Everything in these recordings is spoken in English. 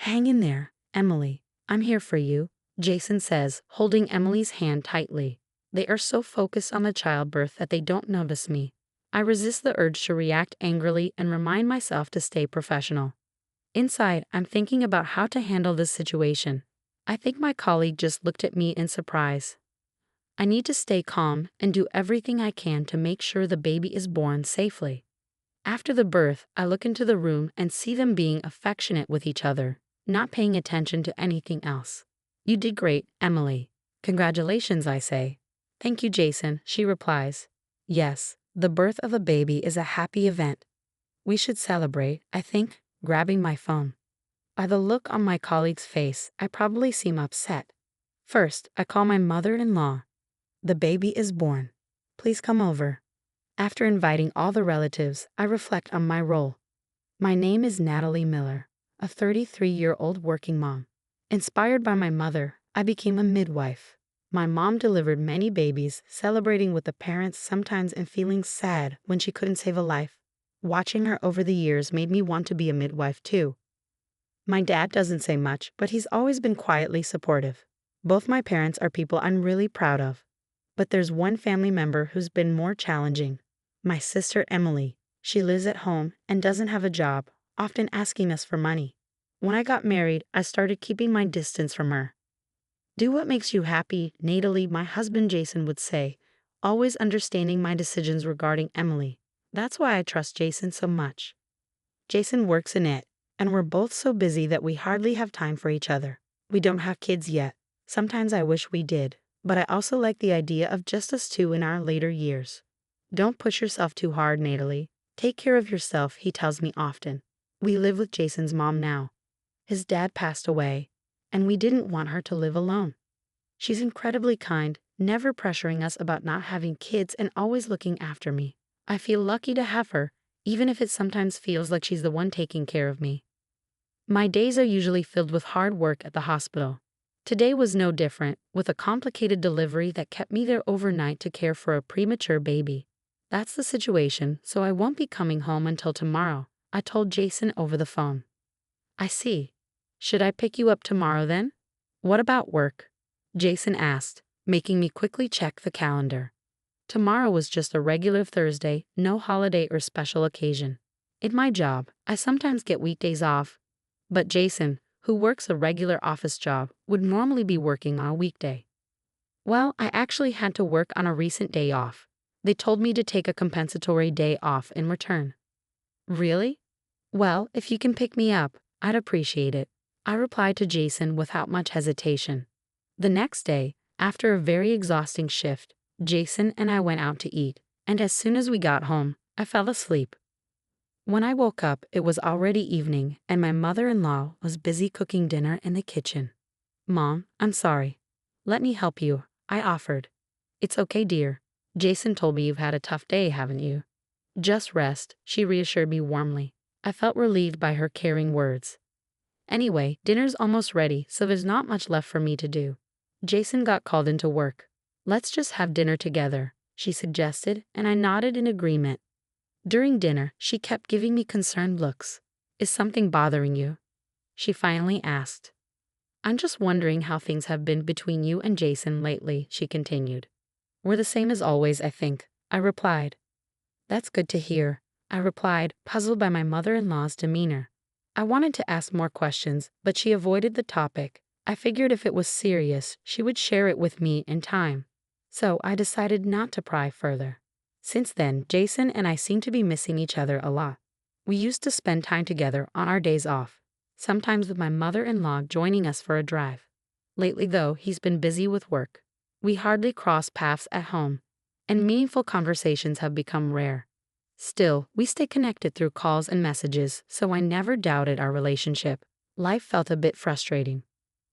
Hang in there, Emily. I'm here for you, Jason says, holding Emily's hand tightly. They are so focused on the childbirth that they don't notice me. I resist the urge to react angrily and remind myself to stay professional. Inside, I'm thinking about how to handle this situation. I think my colleague just looked at me in surprise. I need to stay calm and do everything I can to make sure the baby is born safely. After the birth, I look into the room and see them being affectionate with each other, not paying attention to anything else. You did great, Emily. Congratulations, I say. Thank you, Jason, she replies. Yes, the birth of a baby is a happy event. We should celebrate, I think, grabbing my phone. By the look on my colleague's face, I probably seem upset. First, I call my mother-in-law. The baby is born. Please come over. After inviting all the relatives, I reflect on my role. My name is Natalie Miller, a 33-year-old working mom. Inspired by my mother, I became a midwife. My mom delivered many babies, celebrating with the parents sometimes and feeling sad when she couldn't save a life. Watching her over the years made me want to be a midwife too. My dad doesn't say much, but he's always been quietly supportive. Both my parents are people I'm really proud of. But there's one family member who's been more challenging. My sister Emily. She lives at home and doesn't have a job, often asking us for money. When I got married, I started keeping my distance from her. Do what makes you happy, Natalie, my husband Jason would say, always understanding my decisions regarding Emily. That's why I trust Jason so much. Jason works in it, and we're both so busy that we hardly have time for each other. We don't have kids yet. Sometimes I wish we did, but I also like the idea of just us two in our later years. Don't push yourself too hard, Natalie. Take care of yourself, he tells me often. We live with Jason's mom now. His dad passed away, and we didn't want her to live alone. She's incredibly kind, never pressuring us about not having kids and always looking after me. I feel lucky to have her, even if it sometimes feels like she's the one taking care of me. My days are usually filled with hard work at the hospital. Today was no different, with a complicated delivery that kept me there overnight to care for a premature baby. That's the situation, so I won't be coming home until tomorrow, I told Jason over the phone. I see. Should I pick you up tomorrow then? What about work? Jason asked, making me quickly check the calendar. Tomorrow was just a regular Thursday, no holiday or special occasion. In my job, I sometimes get weekdays off, but Jason, who works a regular office job, would normally be working on a weekday. Well, I actually had to work on a recent day off. They told me to take a compensatory day off in return. Really? Well, if you can pick me up, I'd appreciate it, I replied to Jason without much hesitation. The next day, after a very exhausting shift, Jason and I went out to eat, and as soon as we got home, I fell asleep. When I woke up, it was already evening, and my mother-in-law was busy cooking dinner in the kitchen. Mom, I'm sorry. Let me help you, I offered. It's okay, dear. Jason told me you've had a tough day, haven't you? Just rest, she reassured me warmly. I felt relieved by her caring words. Anyway, dinner's almost ready, so there's not much left for me to do. Jason got called into work. Let's just have dinner together, she suggested, and I nodded in agreement. During dinner, she kept giving me concerned looks. Is something bothering you? She finally asked. I'm just wondering how things have been between you and Jason lately, she continued. We're the same as always, I think, I replied. That's good to hear, I replied, puzzled by my mother-in-law's demeanor. I wanted to ask more questions, but she avoided the topic. I figured if it was serious, she would share it with me in time. So I decided not to pry further. Since then, Jason and I seem to be missing each other a lot. We used to spend time together on our days off, sometimes with my mother-in-law joining us for a drive. Lately, though, he's been busy with work. We hardly cross paths at home, and meaningful conversations have become rare. Still, we stay connected through calls and messages, so I never doubted our relationship. Life felt a bit frustrating.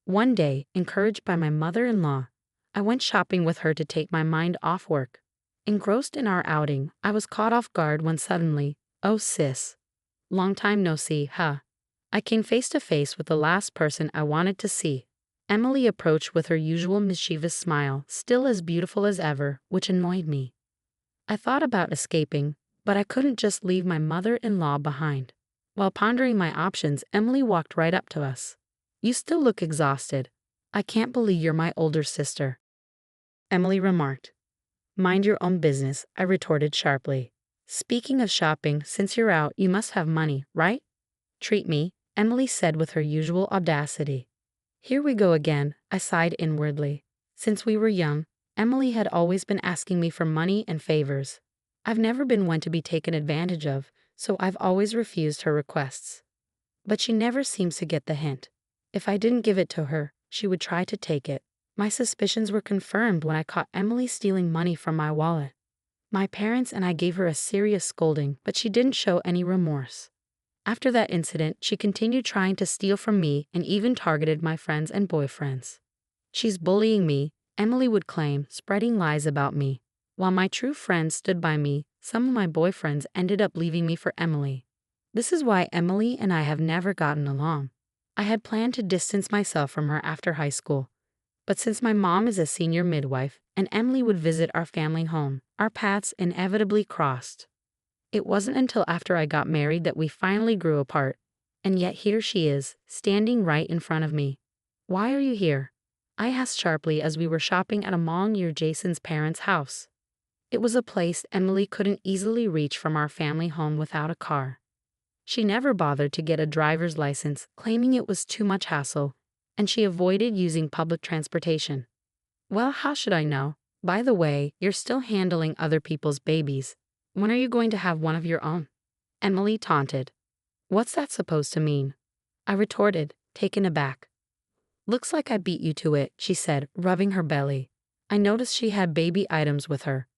One day, encouraged by my mother-in-law, I went shopping with her to take my mind off work. Engrossed in our outing, I was caught off guard when suddenly, oh sis, long time no see, huh? I came face to face with the last person I wanted to see. Emily approached with her usual mischievous smile, still as beautiful as ever, which annoyed me. I thought about escaping, but I couldn't just leave my mother-in-law behind. While pondering my options, Emily walked right up to us. You still look exhausted. I can't believe you're my older sister, Emily remarked. Mind your own business, I retorted sharply. Speaking of shopping, since you're out, you must have money, right? Treat me, Emily said with her usual audacity. Here we go again, I sighed inwardly. Since we were young, Emily had always been asking me for money and favors. I've never been one to be taken advantage of, so I've always refused her requests. But she never seems to get the hint. If I didn't give it to her, she would try to take it. My suspicions were confirmed when I caught Emily stealing money from my wallet. My parents and I gave her a serious scolding, but she didn't show any remorse. After that incident, she continued trying to steal from me and even targeted my friends and boyfriends. She's bullying me, Emily would claim, spreading lies about me. While my true friends stood by me, some of my boyfriends ended up leaving me for Emily. This is why Emily and I have never gotten along. I had planned to distance myself from her after high school. But since my mom is a senior midwife and Emily would visit our family home, our paths inevitably crossed. It wasn't until after I got married that we finally grew apart, and yet here she is, standing right in front of me. Why are you here? I asked sharply as we were shopping at a mall near Jason's parents' house. It was a place Emily couldn't easily reach from our family home without a car. She never bothered to get a driver's license, claiming it was too much hassle, and she avoided using public transportation. Well, how should I know? By the way, you're still handling other people's babies. When are you going to have one of your own? Emily taunted. What's that supposed to mean? I retorted, taken aback. Looks like I beat you to it, she said, rubbing her belly. I noticed she had baby items with her.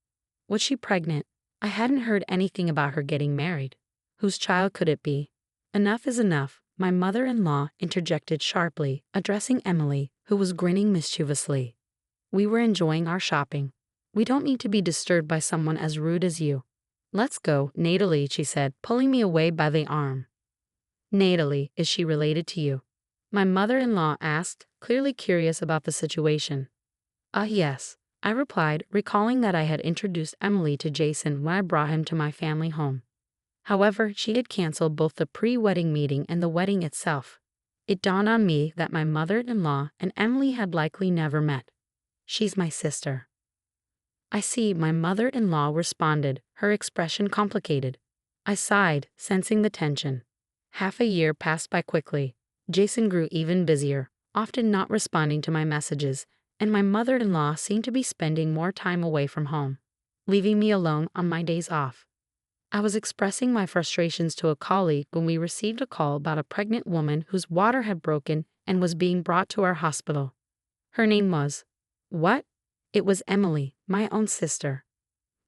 Was she pregnant? I hadn't heard anything about her getting married. Whose child could it be? Enough is enough, my mother-in-law interjected sharply, addressing Emily, who was grinning mischievously. We were enjoying our shopping. We don't need to be disturbed by someone as rude as you. Let's go, Natalie, she said, pulling me away by the arm. Natalie, is she related to you? My mother-in-law asked, clearly curious about the situation. Yes, I replied, recalling that I had introduced Emily to Jason when I brought him to my family home. However, she had canceled both the pre-wedding meeting and the wedding itself. It dawned on me that my mother-in-law and Emily had likely never met. She's my sister. I see, my mother-in-law responded, her expression complicated. I sighed, sensing the tension. Half a year passed by quickly. Jason grew even busier, often not responding to my messages, and my mother-in-law seemed to be spending more time away from home, leaving me alone on my days off. I was expressing my frustrations to a colleague when we received a call about a pregnant woman whose water had broken and was being brought to our hospital. Her name was... What? It was Emily, my own sister.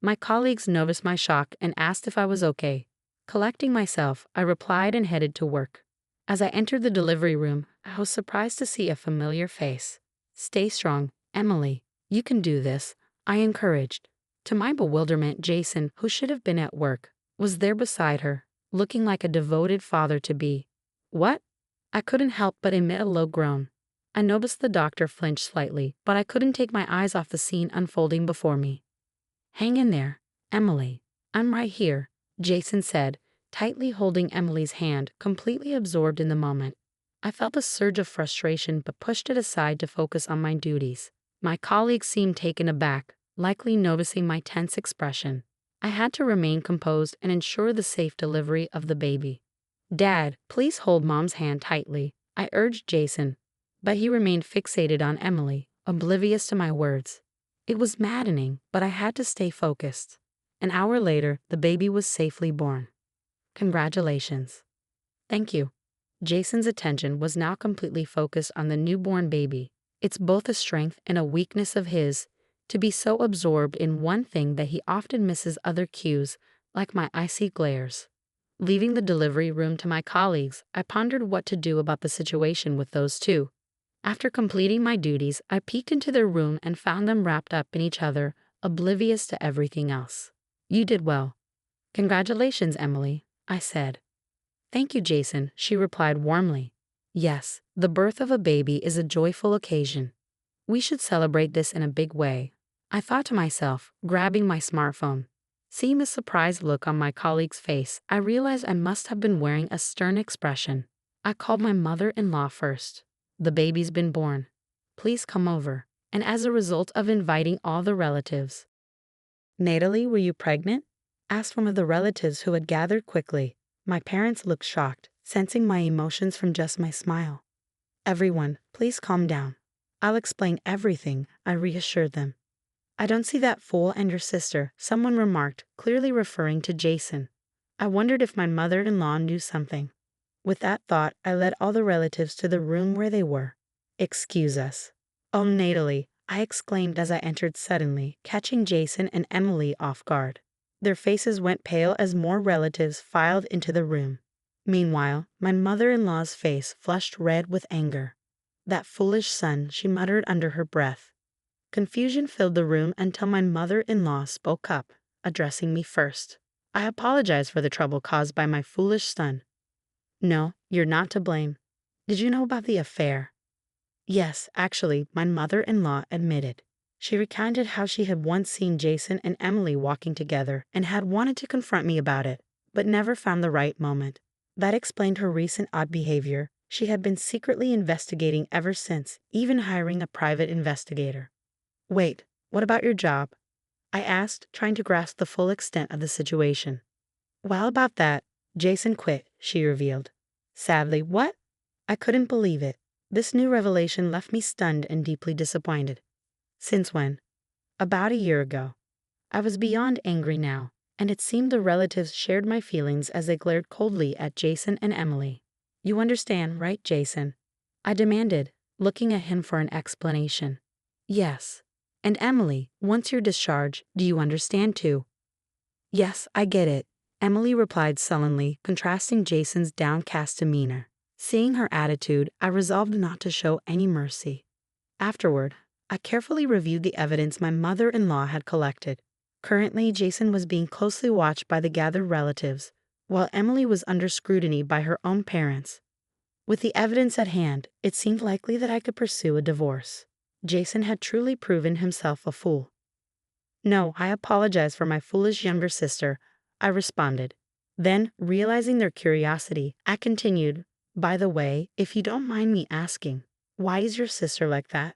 My colleagues noticed my shock and asked if I was okay. Collecting myself, I replied and headed to work. As I entered the delivery room, I was surprised to see a familiar face. Stay strong, Emily. You can do this, I encouraged. To my bewilderment, Jason, who should have been at work, was there beside her, looking like a devoted father-to-be. What? I couldn't help but emit a low groan. I noticed the doctor flinch slightly, but I couldn't take my eyes off the scene unfolding before me. Hang in there, Emily. I'm right here, Jason said, tightly holding Emily's hand, completely absorbed in the moment. I felt a surge of frustration but pushed it aside to focus on my duties. My colleagues seemed taken aback, likely noticing my tense expression. I had to remain composed and ensure the safe delivery of the baby. Dad, please hold Mom's hand tightly, I urged Jason. But he remained fixated on Emily, oblivious to my words. It was maddening, but I had to stay focused. An hour later, the baby was safely born. Congratulations. Thank you. Jason's attention was now completely focused on the newborn baby. It's both a strength and a weakness of his, to be so absorbed in one thing that he often misses other cues, like my icy glares. Leaving the delivery room to my colleagues, I pondered what to do about the situation with those two. After completing my duties, I peeked into their room and found them wrapped up in each other, oblivious to everything else. You did well. Congratulations, Emily, I said. Thank you, Jason, she replied warmly. Yes, the birth of a baby is a joyful occasion. We should celebrate this in a big way, I thought to myself, grabbing my smartphone. Seeing the surprised look on my colleague's face, I realized I must have been wearing a stern expression. I called my mother-in-law first. The baby's been born. Please come over. And as a result of inviting all the relatives. Natalie, were you pregnant? Asked one of the relatives who had gathered quickly. My parents looked shocked, sensing my emotions from just my smile. Everyone, please calm down. I'll explain everything, I reassured them. I don't see that fool and your sister, someone remarked, clearly referring to Jason. I wondered if my mother-in-law knew something. With that thought, I led all the relatives to the room where they were. Excuse us. Oh, Natalie, I exclaimed as I entered suddenly, catching Jason and Emily off guard. Their faces went pale as more relatives filed into the room. Meanwhile, my mother-in-law's face flushed red with anger. That foolish son, she muttered under her breath. Confusion filled the room until my mother-in-law spoke up, addressing me first. I apologize for the trouble caused by my foolish son. No, you're not to blame. Did you know about the affair? Yes, actually, my mother-in-law admitted. She recounted how she had once seen Jason and Emily walking together and had wanted to confront me about it, but never found the right moment. That explained her recent odd behavior. She had been secretly investigating ever since, even hiring a private investigator. Wait, what about your job? I asked, trying to grasp the full extent of the situation. Well, about that, Jason quit, she revealed. Sadly, what? I couldn't believe it. This new revelation left me stunned and deeply disappointed. Since when? About a year ago. I was beyond angry now, and it seemed the relatives shared my feelings as they glared coldly at Jason and Emily. You understand, right, Jason? I demanded, looking at him for an explanation. Yes. And Emily, once you're discharged, do you understand too? Yes, I get it, Emily replied sullenly, contrasting Jason's downcast demeanor. Seeing her attitude, I resolved not to show any mercy. Afterward, I carefully reviewed the evidence my mother-in-law had collected. Currently, Jason was being closely watched by the gathered relatives, while Emily was under scrutiny by her own parents. With the evidence at hand, it seemed likely that I could pursue a divorce. Jason had truly proven himself a fool. No, I apologize for my foolish younger sister, I responded. Then, realizing their curiosity, I continued, by the way, if you don't mind me asking, why is your sister like that?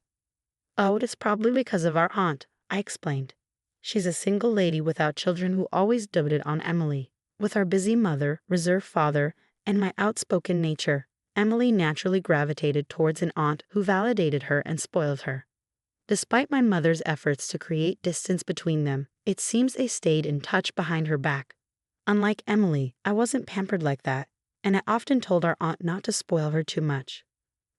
Oh, it is probably because of our aunt, I explained. She's a single lady without children who always doted on Emily. With our busy mother, reserved father, and my outspoken nature, Emily naturally gravitated towards an aunt who validated her and spoiled her. Despite my mother's efforts to create distance between them, it seems they stayed in touch behind her back. Unlike Emily, I wasn't pampered like that, and I often told our aunt not to spoil her too much.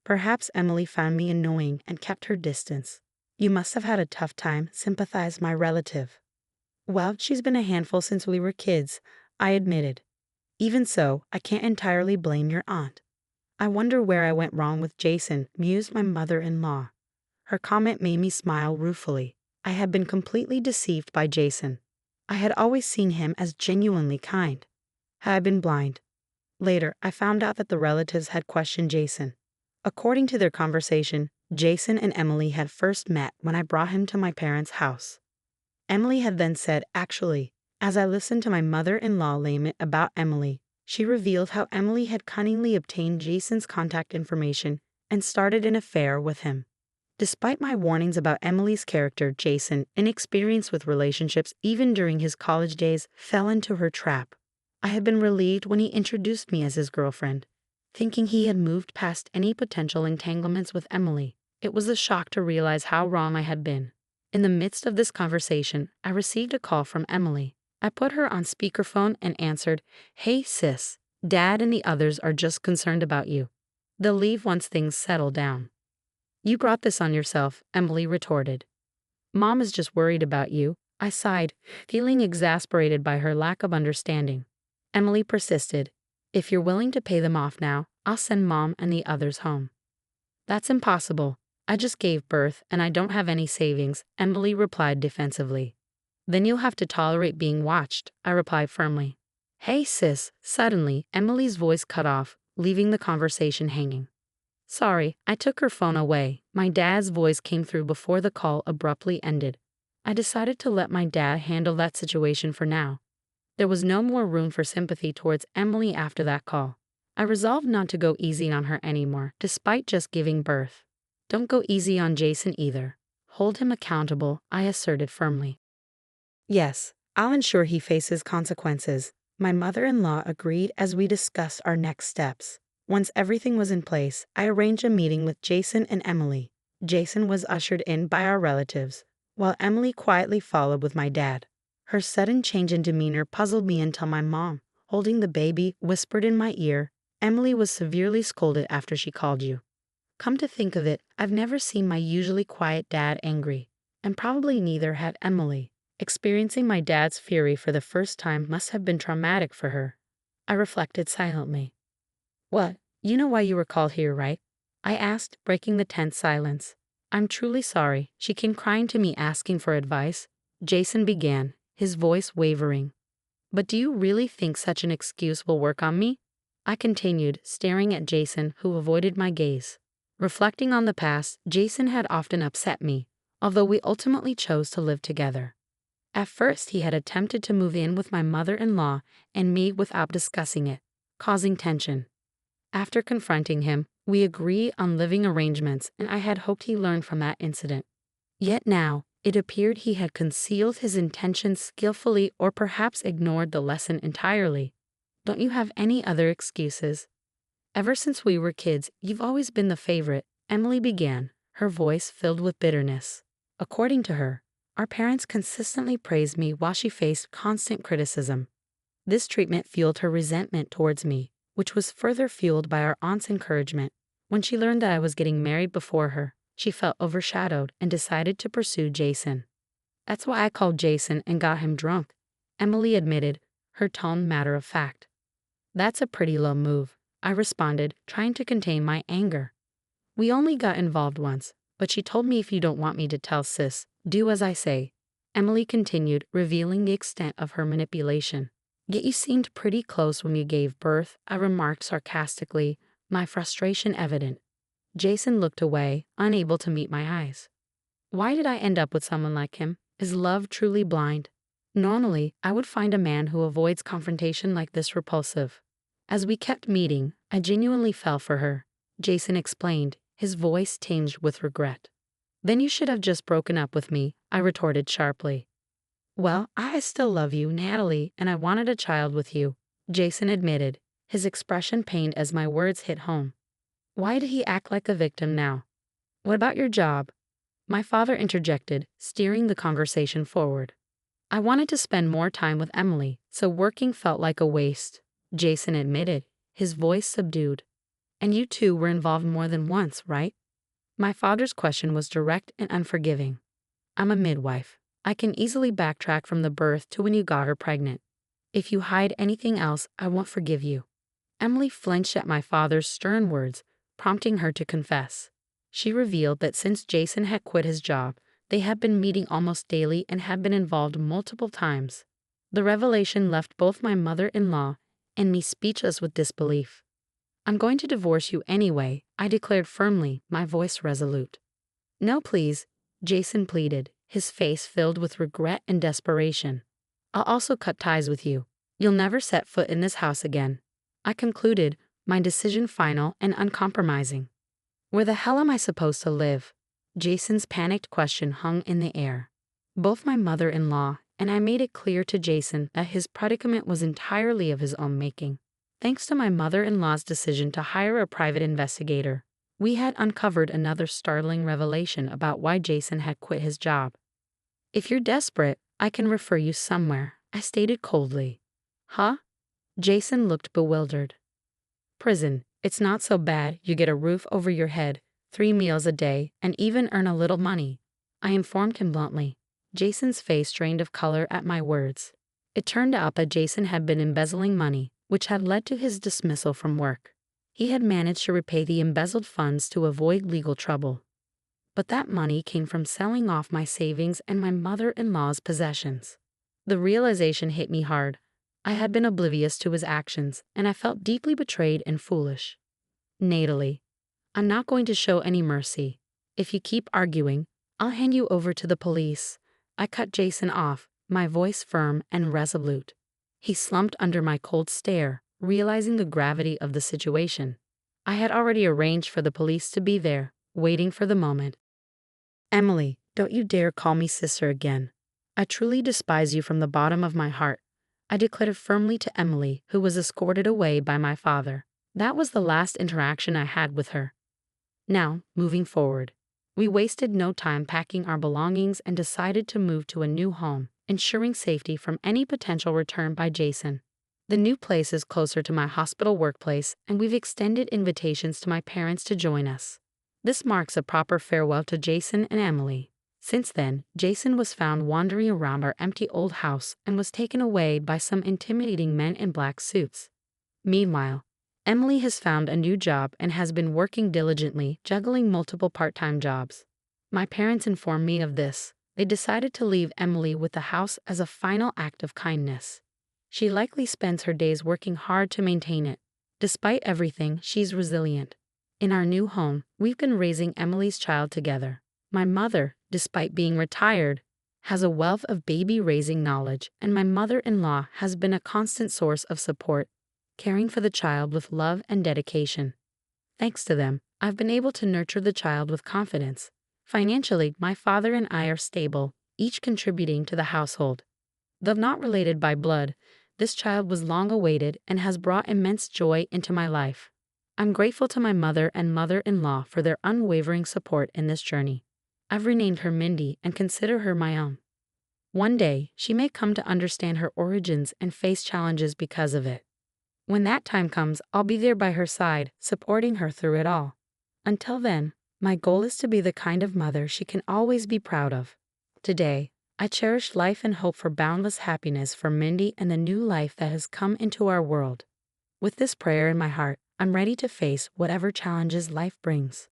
Perhaps Emily found me annoying and kept her distance. You must have had a tough time, sympathized my relative. Well, she's been a handful since we were kids, I admitted. Even so, I can't entirely blame your aunt. I wonder where I went wrong with Jason, mused my mother-in-law. Her comment made me smile ruefully. I had been completely deceived by Jason. I had always seen him as genuinely kind. Had I been blind? Later, I found out that the relatives had questioned Jason. According to their conversation, Jason and Emily had first met when I brought him to my parents' house. Emily had then said, actually, as I listened to my mother-in-law lament about Emily, she revealed how Emily had cunningly obtained Jason's contact information and started an affair with him. Despite my warnings about Emily's character, Jason, inexperienced with relationships even during his college days, fell into her trap. I had been relieved when he introduced me as his girlfriend, thinking he had moved past any potential entanglements with Emily. It was a shock to realize how wrong I had been. In the midst of this conversation, I received a call from Emily. I put her on speakerphone and answered, "Hey sis, Dad and the others are just concerned about you. They'll leave once things settle down." You brought this on yourself, Emily retorted. Mom is just worried about you, I sighed, feeling exasperated by her lack of understanding. Emily persisted. If you're willing to pay them off now, I'll send Mom and the others home. That's impossible. I just gave birth and I don't have any savings, Emily replied defensively. Then you'll have to tolerate being watched, I replied firmly. Hey sis, suddenly, Emily's voice cut off, leaving the conversation hanging. Sorry, I took her phone away. My dad's voice came through before the call abruptly ended. I decided to let my dad handle that situation for now. There was no more room for sympathy towards Emily after that call. I resolved not to go easy on her anymore, despite just giving birth. Don't go easy on Jason either. Hold him accountable, I asserted firmly. Yes, I'll ensure he faces consequences. My mother-in-law agreed as we discussed our next steps. Once everything was in place, I arranged a meeting with Jason and Emily. Jason was ushered in by our relatives, while Emily quietly followed with my dad. Her sudden change in demeanor puzzled me until my mom, holding the baby, whispered in my ear, "Emily was severely scolded after she called you." Come to think of it, I've never seen my usually quiet dad angry, and probably neither had Emily. Experiencing my dad's fury for the first time must have been traumatic for her. I reflected silently. "What? You know why you were called here, right?" I asked, breaking the tense silence. "I'm truly sorry." She came crying to me asking for advice. Jason began, his voice wavering. "But do you really think such an excuse will work on me?" I continued, staring at Jason, who avoided my gaze. Reflecting on the past, Jason had often upset me, although we ultimately chose to live together. At first, he had attempted to move in with my mother-in-law and me without discussing it, causing tension. After confronting him, we agreed on living arrangements, and I had hoped he learned from that incident. Yet now, it appeared he had concealed his intentions skillfully or perhaps ignored the lesson entirely. Don't you have any other excuses? Ever since we were kids, you've always been the favorite, Emily began, her voice filled with bitterness. According to her, our parents consistently praised me while she faced constant criticism. This treatment fueled her resentment towards me, which was further fueled by our aunt's encouragement. When she learned that I was getting married before her, she felt overshadowed and decided to pursue Jason. "That's why I called Jason and got him drunk," Emily admitted, her tone matter of fact. "That's a pretty low move," I responded, trying to contain my anger. "We only got involved once, but she told me if you don't want me to tell sis, do as I say," Emily continued, revealing the extent of her manipulation. "Yet you seemed pretty close when you gave birth," I remarked sarcastically, my frustration evident. Jason looked away, unable to meet my eyes. Why did I end up with someone like him? Is love truly blind? Normally, I would find a man who avoids confrontation like this repulsive. As we kept meeting, I genuinely fell for her, Jason explained, his voice tinged with regret. "Then you should have just broken up with me," I retorted sharply. "Well, I still love you, Natalie, and I wanted a child with you," Jason admitted, his expression pained as my words hit home. Why did he act like a victim now? "What about your job?" My father interjected, steering the conversation forward. "I wanted to spend more time with Emily, so working felt like a waste," Jason admitted, his voice subdued. "And you two were involved more than once, right?" My father's question was direct and unforgiving. "I'm a midwife. I can easily backtrack from the birth to when you got her pregnant. If you hide anything else, I won't forgive you." Emily flinched at my father's stern words, prompting her to confess. She revealed that since Jason had quit his job, they had been meeting almost daily and had been involved multiple times. The revelation left both my mother-in-law and me speechless with disbelief. "I'm going to divorce you anyway," I declared firmly, my voice resolute. "No, please," Jason pleaded, his face filled with regret and desperation. "I'll also cut ties with you. You'll never set foot in this house again," I concluded, my decision final and uncompromising. "Where the hell am I supposed to live?" Jason's panicked question hung in the air. Both my mother-in-law and I made it clear to Jason that his predicament was entirely of his own making. Thanks to my mother-in-law's decision to hire a private investigator, we had uncovered another startling revelation about why Jason had quit his job. "If you're desperate, I can refer you somewhere," I stated coldly. "Huh?" Jason looked bewildered. "Prison. It's not so bad. You get a roof over your head, 3 meals a day, and even earn a little money," I informed him bluntly. Jason's face drained of color at my words. It turned out that Jason had been embezzling money, which had led to his dismissal from work. He had managed to repay the embezzled funds to avoid legal trouble. But that money came from selling off my savings and my mother-in-law's possessions. The realization hit me hard. I had been oblivious to his actions, and I felt deeply betrayed and foolish. "Natalie, I'm not going to show any mercy. If you keep arguing, I'll hand you over to the police." I cut Jason off, my voice firm and resolute. He slumped under my cold stare, realizing the gravity of the situation. I had already arranged for the police to be there, waiting for the moment. Emily, don't you dare call me sister again. I truly despise you from the bottom of my heart, I declared firmly to Emily, who was escorted away by my father. That was the last interaction I had with her. Now, moving forward. We wasted no time packing our belongings and decided to move to a new home, ensuring safety from any potential return by Jason. The new place is closer to my hospital workplace, and we've extended invitations to my parents to join us. This marks a proper farewell to Jason and Emily. Since then, Jason was found wandering around our empty old house and was taken away by some intimidating men in black suits. Meanwhile, Emily has found a new job and has been working diligently, juggling multiple part-time jobs. My parents informed me of this. They decided to leave Emily with the house as a final act of kindness. She likely spends her days working hard to maintain it. Despite everything, she's resilient. In our new home, we've been raising Emily's child together. My mother, despite being retired, has a wealth of baby-raising knowledge, and my mother-in-law has been a constant source of support, caring for the child with love and dedication. Thanks to them, I've been able to nurture the child with confidence. Financially, my father and I are stable, each contributing to the household. Though not related by blood, this child was long awaited and has brought immense joy into my life. I'm grateful to my mother and mother-in-law for their unwavering support in this journey. I've renamed her Mindy and consider her my own. One day, she may come to understand her origins and face challenges because of it. When that time comes, I'll be there by her side, supporting her through it all. Until then, my goal is to be the kind of mother she can always be proud of. Today, I cherish life and hope for boundless happiness for Mindy and the new life that has come into our world. With this prayer in my heart, I'm ready to face whatever challenges life brings.